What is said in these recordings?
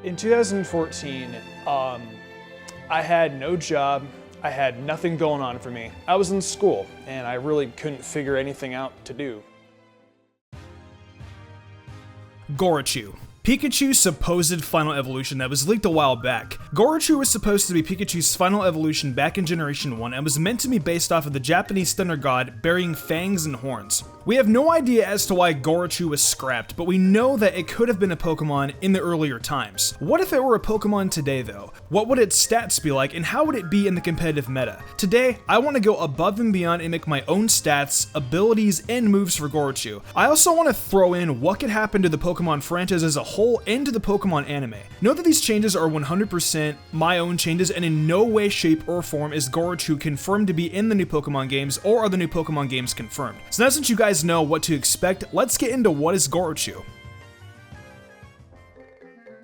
In 2014, I had no job, I had nothing going on for me. I was in school, and I really couldn't figure anything out to do. Gorochu. Pikachu's supposed final evolution that was leaked a while back. Gorochu was supposed to be Pikachu's final evolution back in Generation 1 and was meant to be based off of the Japanese thunder god burying fangs and horns. We have no idea as to why Gorochu was scrapped, but we know that it could have been a Pokemon in the earlier times. What if it were a Pokemon today though? What would its stats be like and how would it be in the competitive meta? Today, I want to go above and beyond and make my own stats, abilities, and moves for Gorochu. I also want to throw in what could happen to the Pokemon franchise as a whole and to the Pokemon anime. Note that these changes are 100% my own changes and in no way, shape, or form is Gorochu confirmed to be in the new Pokemon games or are the new Pokemon games confirmed. So now since you guys know what to expect, let's get into what is Gorochu.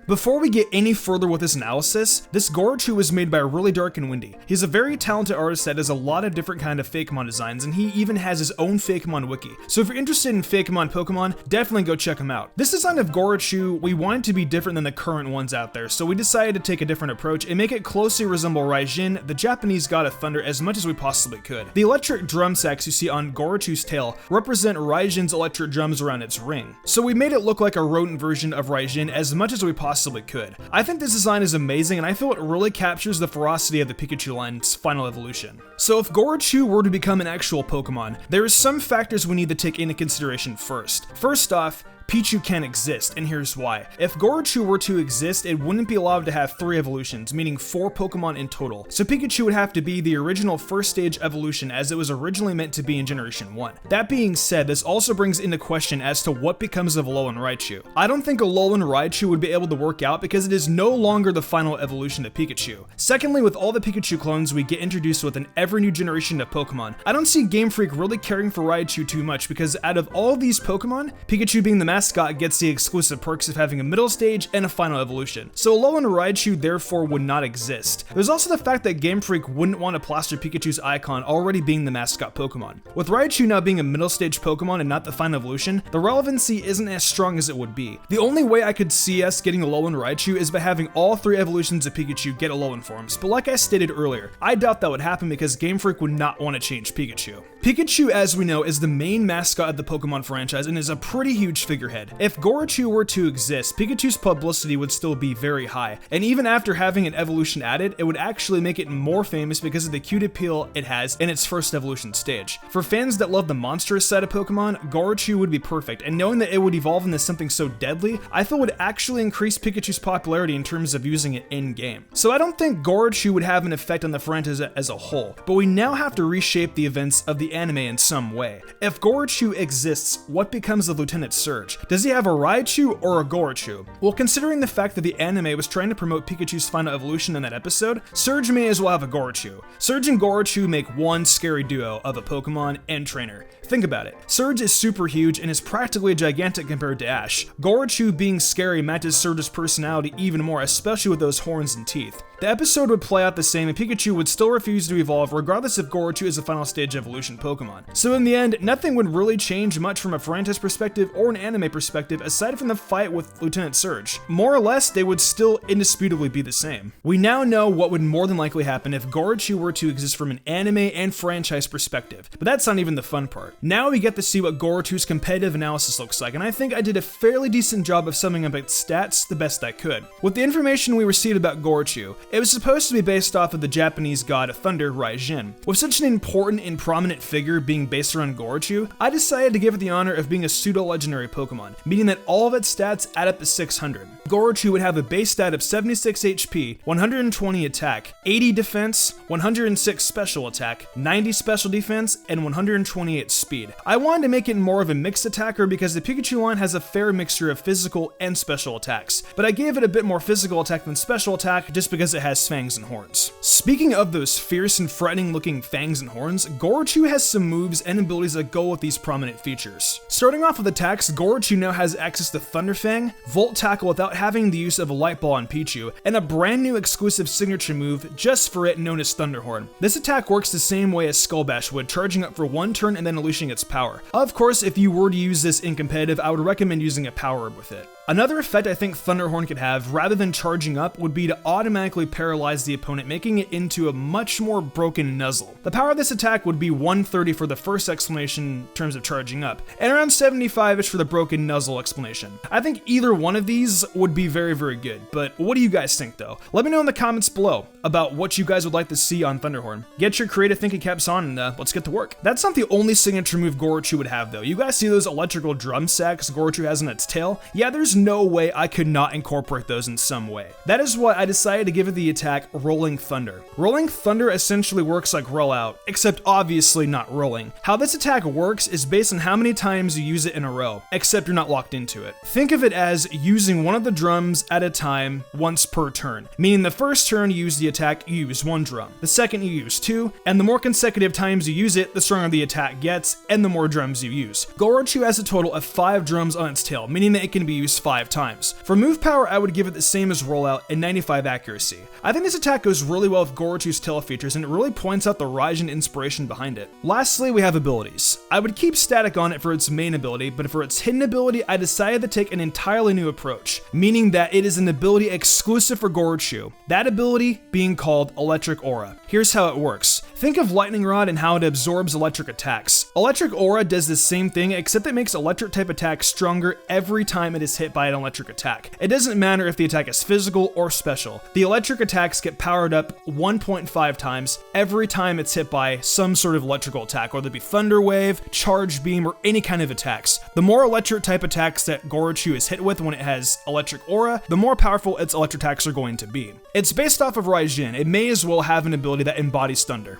Before we get any further with this analysis, this Gorochu was made by Really Dark and Windy. He's a very talented artist that does a lot of different kind of Fakemon designs, and he even has his own Fakemon wiki. So if you're interested in Fakemon Pokemon, definitely go check him out. This design of Gorochu, we wanted to be different than the current ones out there, so we decided to take a different approach and make it closely resemble Raijin, the Japanese god of thunder, as much as we possibly could. The electric drum sacks you see on Gorochu's tail represent Raijin's electric drums around its ring. So we made it look like a rodent version of Raijin as much as we possibly could. I think this design is amazing and I feel it really captures the ferocity of the Pikachu line's final evolution. So if Gorochu were to become an actual Pokemon, there are some factors we need to take into consideration first. First off, Pichu Can Exist, and here's why. If Gorochu were to exist, it wouldn't be allowed to have 3 evolutions, meaning 4 Pokemon in total. So Pikachu would have to be the original first stage evolution as it was originally meant to be in Generation 1. That being said, this also brings into question as to what becomes of Alolan Raichu. I don't think Alolan Raichu would be able to work out because it is no longer the final evolution of Pikachu. Secondly, with all the Pikachu clones we get introduced with in every new generation of Pokemon, I don't see Game Freak really caring for Raichu too much because out of all these Pokemon, Pikachu being the mascot gets the exclusive perks of having a middle stage and a final evolution. So Alolan Raichu therefore would not exist. There's also the fact that Game Freak wouldn't want to plaster Pikachu's icon already being the mascot Pokemon. With Raichu now being a middle stage Pokemon and not the final evolution, the relevancy isn't as strong as it would be. The only way I could see us getting Alolan Raichu is by having all 3 evolutions of Pikachu get Alolan forms, but like I stated earlier, I doubt that would happen because Game Freak would not want to change Pikachu. Pikachu, as we know, is the main mascot of the Pokemon franchise and is a pretty huge figurehead. If Gorochu were to exist, Pikachu's publicity would still be very high, and even after having an evolution added, it would actually make it more famous because of the cute appeal it has in its first evolution stage. For fans that love the monstrous side of Pokemon, Gorochu would be perfect, and knowing that it would evolve into something so deadly, I feel would actually increase Pikachu's popularity in terms of using it in-game. So I don't think Gorochu would have an effect on the franchise as a whole, but we now have to reshape the events of the anime in some way. If Gorochu exists, what becomes of Lieutenant Surge? Does he have a Raichu or a Gorochu? Well, considering the fact that the anime was trying to promote Pikachu's final evolution in that episode, Surge may as well have a Gorochu. Surge and Gorochu make one scary duo of a Pokemon and trainer. Think about it. Surge is super huge and is practically gigantic compared to Ash. Gorochu being scary matches Surge's personality even more, especially with those horns and teeth. The episode would play out the same and Pikachu would still refuse to evolve regardless if Gorochu is a final stage evolution Pokemon. So in the end, nothing would really change much from a franchise perspective or an anime perspective aside from the fight with Lieutenant Surge. More or less, they would still indisputably be the same. We now know what would more than likely happen if Gorochu were to exist from an anime and franchise perspective, but that's not even the fun part. Now we get to see what Gorochu's competitive analysis looks like, and I think I did a fairly decent job of summing up its stats the best I could. With the information we received about Gorochu, it was supposed to be based off of the Japanese god of thunder, Raijin. With such an important and prominent figure being based around Gorochu, I decided to give it the honor of being a pseudo-legendary Pokemon, meaning that all of its stats add up to 600. Gorochu would have a base stat of 76 HP, 120 attack, 80 defense, 106 special attack, 90 special defense, and 128 speed. I wanted to make it more of a mixed attacker because the Pikachu line has a fair mixture of physical and special attacks, but I gave it a bit more physical attack than special attack just because it has fangs and horns. Speaking of those fierce and frightening looking fangs and horns, Gorochu has some moves and abilities that go with these prominent features. Starting off with attacks, Gorochu now has access to Thunder Fang, Volt Tackle without having the use of a Light Ball on Pichu, and a brand new exclusive signature move just for it known as Thunderhorn. This attack works the same way as Skull Bash would, charging up for one turn and then unleashing its power. Of course, if you were to use this in competitive, I would recommend using a Power Herb with it. Another effect I think Thunderhorn could have, rather than charging up, would be to automatically paralyze the opponent, making it into a much more broken Nuzzle. The power of this attack would be 130 for the first explanation in terms of charging up, and around 75-ish for the broken Nuzzle explanation. I think either one of these would be very, very good, but what do you guys think though? Let me know in the comments below about what you guys would like to see on Thunderhorn. Get your creative thinking caps on and let's get to work. That's not the only signature move Gorochu would have though. You guys see those electrical drum sacks Gorochu has on its tail? Yeah, there's no way I could not incorporate those in some way. That is why I decided to give it the attack Rolling Thunder. Rolling Thunder essentially works like Roll Out, except obviously not rolling. How this attack works is based on how many times you use it in a row, except you're not locked into it. Think of it as using one of the drums at a time once per turn, meaning the first turn you use the attack, you use one drum. The second you use two, and the more consecutive times you use it, the stronger the attack gets, and the more drums you use. Gorochu has a total of 5 drums on its tail, meaning that it can be used 5 times. For move power, I would give it the same as Rollout and 95 accuracy. I think this attack goes really well with Gorochu's tail features, and it really points out the Raijin inspiration behind it. Lastly, we have abilities. I would keep static on it for its main ability, but for its hidden ability, I decided to take an entirely new approach, meaning that it is an ability exclusive for Gorochu. That ability being called Electric Aura. Here's how it works. Think of Lightning Rod and how it absorbs electric attacks. Electric Aura does the same thing, except it makes electric type attacks stronger every time it is hit by an electric attack. It doesn't matter if the attack is physical or special. The electric attacks get powered up 1.5 times every time it's hit by some sort of electrical attack, whether it be Thunder Wave, Charge Beam, or any kind of attacks. The more electric type attacks that Gorochu is hit with when it has Electric Aura, the more powerful its electric attacks are going to be. It's based off of Raijin. It may as well have an ability that embodies thunder.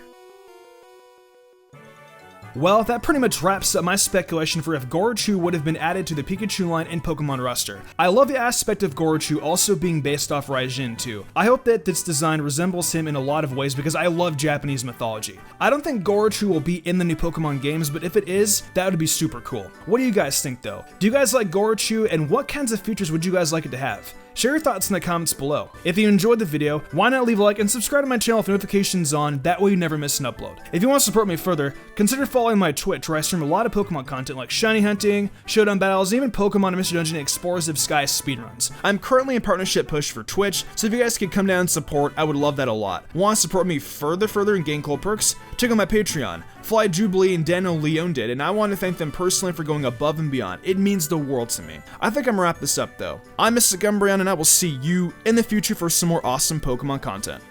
Well, that pretty much wraps up my speculation for if Gorochu would have been added to the Pikachu line in Pokemon roster. I love the aspect of Gorochu also being based off Raijin too. I hope that this design resembles him in a lot of ways because I love Japanese mythology. I don't think Gorochu will be in the new Pokemon games, but if it is, that would be super cool. What do you guys think though? Do you guys like Gorochu, and what kinds of features would you guys like it to have? Share your thoughts in the comments below. If you enjoyed the video, why not leave a like and subscribe to my channel with notifications on, that way you never miss an upload. If you want to support me further, consider following my Twitch where I stream a lot of Pokemon content like shiny hunting, showdown battles, and even Pokemon and Mr. Dungeon Explorers Sky speedruns. I'm currently in partnership push for Twitch, so if you guys could come down and support, I would love that a lot. Want to support me further and gain cool perks? Check out my Patreon. Fly Jubilee and Daniel Leone did, and I want to thank them personally for going above and beyond. It means the world to me. I think I'm gonna wrap this up though. I'm Mr. Gumbrian, and I will see you in the future for some more awesome Pokemon content.